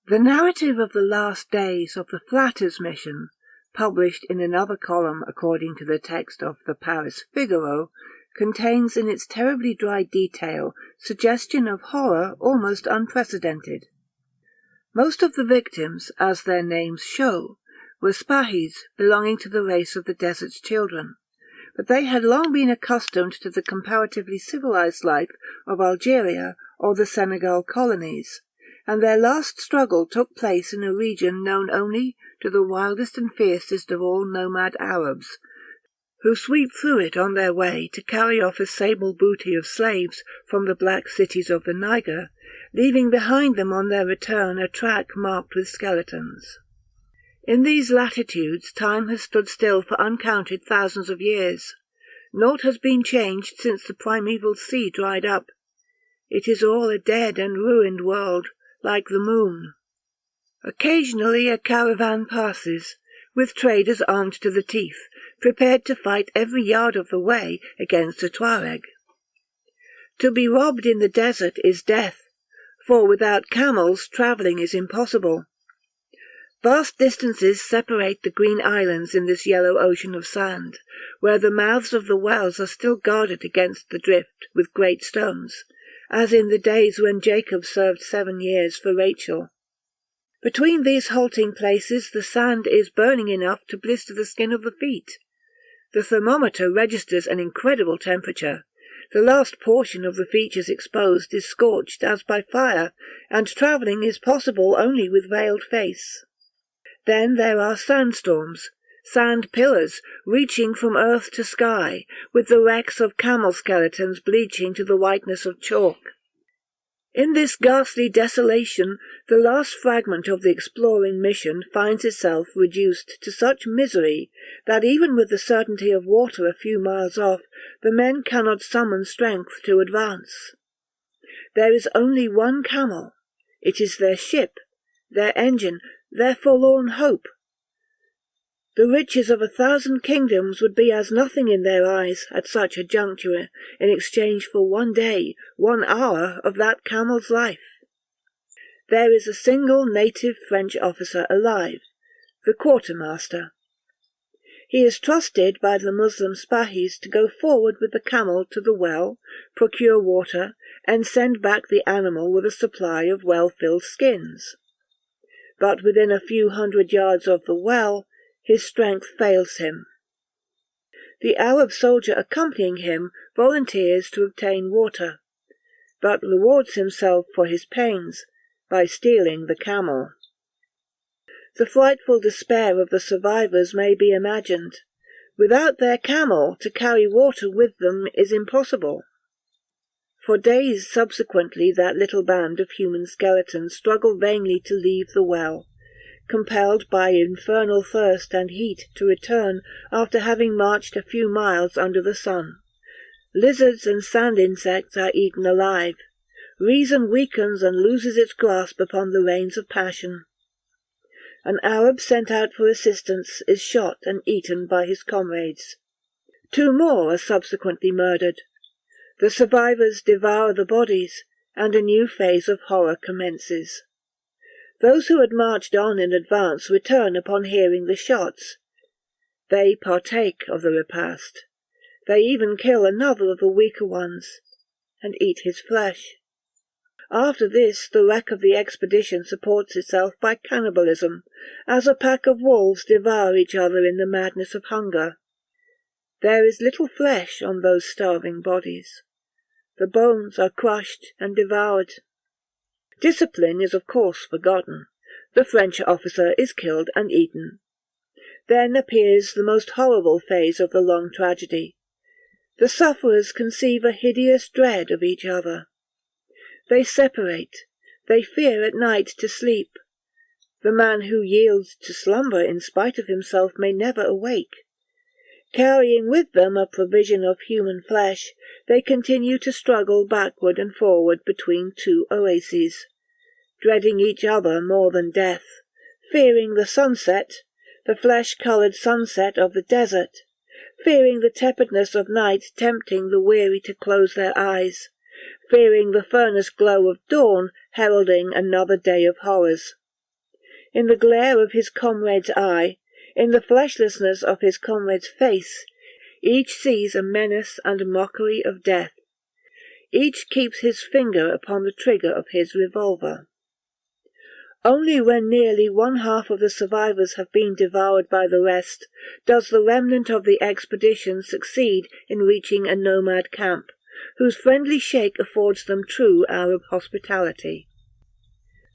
The narrative of the last days of the Flatters mission, published in another column according to the text of the Paris Figaro, contains in its terribly dry detail suggestion of horror almost unprecedented. Most of the victims, as their names show, were Spahis belonging to the race of the desert's children, but they had long been accustomed to the comparatively civilized life of Algeria or the Senegal colonies, and their last struggle took place in a region known only to the wildest and fiercest of all nomad Arabs, who sweep through it on their way to carry off a sable booty of slaves from the black cities of the Niger, leaving behind them on their return a track marked with skeletons. In these latitudes time has stood still for uncounted thousands of years. Naught has been changed since the primeval sea dried up. It is all a dead and ruined world, like the moon. Occasionally a caravan passes, with traders armed to the teeth, prepared to fight every yard of the way against a Tuareg. To be robbed in the desert is death, for without camels travelling is impossible. Vast distances separate the green islands in this yellow ocean of sand, where the mouths of the wells are still guarded against the drift with great stones, as in the days when Jacob served 7 years for Rachel. Between these halting places the sand is burning enough to blister the skin of the feet. The thermometer registers an incredible temperature. The last portion of the features exposed is scorched as by fire, and travelling is possible only with veiled face. Then there are sandstorms, sand pillars reaching from earth to sky, with the wrecks of camel skeletons bleaching to the whiteness of chalk. In this ghastly desolation, the last fragment of the exploring mission finds itself reduced to such misery that even with the certainty of water a few miles off, the men cannot summon strength to advance. There is only one camel. It is their ship, their engine, their forlorn hope. The riches of 1,000 kingdoms would be as nothing in their eyes at such a juncture in exchange for 1 day, 1 hour of that camel's life. There is a single native French officer alive, the quartermaster. He is trusted by the Muslim Spahis to go forward with the camel to the well, procure water, and send back the animal with a supply of well-filled skins. But within a few hundred yards of the well, his strength fails him. The Arab soldier accompanying him volunteers to obtain water, but rewards himself for his pains by stealing the camel. The frightful despair of the survivors may be imagined. Without their camel, to carry water with them is impossible. For days subsequently that little band of human skeletons struggle vainly to leave the well, compelled by infernal thirst and heat to return after having marched a few miles under the sun. Lizards and sand insects are eaten alive. Reason weakens and loses its grasp upon the reins of passion. An Arab sent out for assistance is shot and eaten by his comrades. 2 more are subsequently murdered. The survivors devour the bodies, and a new phase of horror commences. Those who had marched on in advance return upon hearing the shots. They partake of the repast. They even kill another of the weaker ones, and eat his flesh. After this, the wreck of the expedition supports itself by cannibalism, as a pack of wolves devour each other in the madness of hunger. There is little flesh on those starving bodies. The bones are crushed and devoured. Discipline is of course forgotten. The French officer is killed and eaten. Then appears the most horrible phase of the long tragedy. The sufferers conceive a hideous dread of each other. They separate. They fear at night to sleep. The man who yields to slumber in spite of himself may never awake. Carrying with them a provision of human flesh, they continue to struggle backward and forward between 2 oases, dreading each other more than death, fearing the sunset, the flesh-coloured sunset of the desert, fearing the tepidness of night tempting the weary to close their eyes, fearing the furnace glow of dawn heralding another day of horrors. in the glare of his comrade's eye, in the fleshlessness of his comrade's face, each sees a menace and mockery of death. Each keeps his finger upon the trigger of his revolver. Only when nearly one half of the survivors have been devoured by the rest does the remnant of the expedition succeed in reaching a nomad camp, whose friendly shake affords them true Arab hospitality.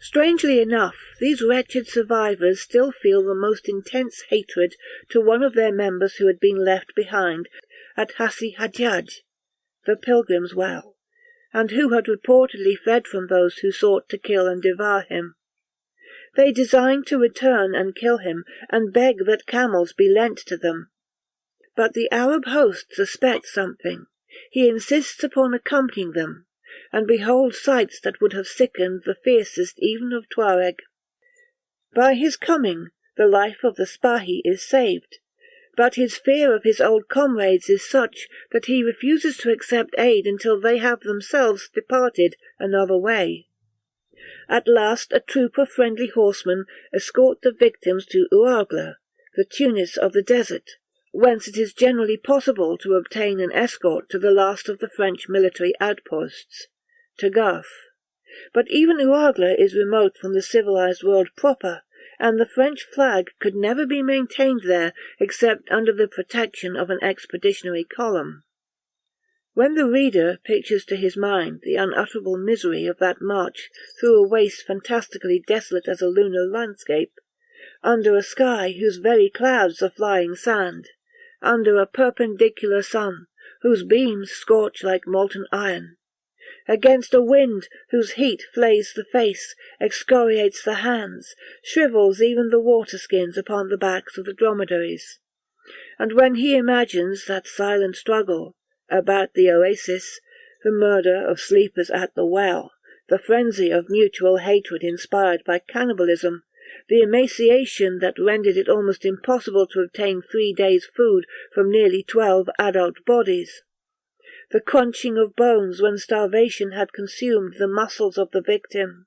Strangely enough, these wretched survivors still feel the most intense hatred to one of their members who had been left behind at Hassi Hajjaj, the pilgrim's well, and who had reportedly fled from those who sought to kill and devour him. They design to return and kill him, and beg that camels be lent to them. But the Arab host suspects something. He insists upon accompanying them, and beholds sights that would have sickened the fiercest even of Tuareg. By his coming, the life of the Spahi is saved, but his fear of his old comrades is such that he refuses to accept aid until they have themselves departed another way. At last a troop of friendly horsemen escort the victims to Ouargla, the Tunis of the desert, whence it is generally possible to obtain an escort to the last of the French military outposts, Tagarth. But even Ouargla is remote from the civilized world proper, and the French flag could never be maintained there except under the protection of an expeditionary column. When the reader pictures to his mind the unutterable misery of that march through a waste fantastically desolate as a lunar landscape, under a sky whose very clouds are flying sand, under a perpendicular sun whose beams scorch like molten iron, against a wind whose heat flays the face, excoriates the hands, shrivels even the water-skins upon the backs of the dromedaries, and when he imagines that silent struggle about the oasis, the murder of sleepers at the well, the frenzy of mutual hatred inspired by cannibalism, the emaciation that rendered it almost impossible to obtain 3 days' food from nearly 12 adult bodies, the crunching of bones when starvation had consumed the muscles of the victim,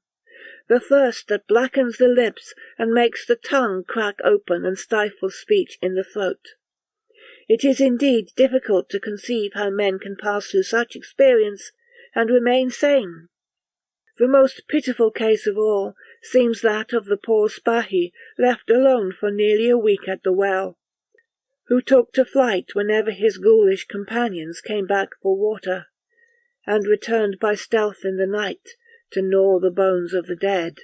the thirst that blackens the lips and makes the tongue crack open and stifle speech in the throat. It is indeed difficult to conceive how men can pass through such experience and remain sane. The most pitiful case of all seems that of the poor Spahi left alone for nearly a week at the well, who took to flight whenever his ghoulish companions came back for water, and returned by stealth in the night to gnaw the bones of the dead.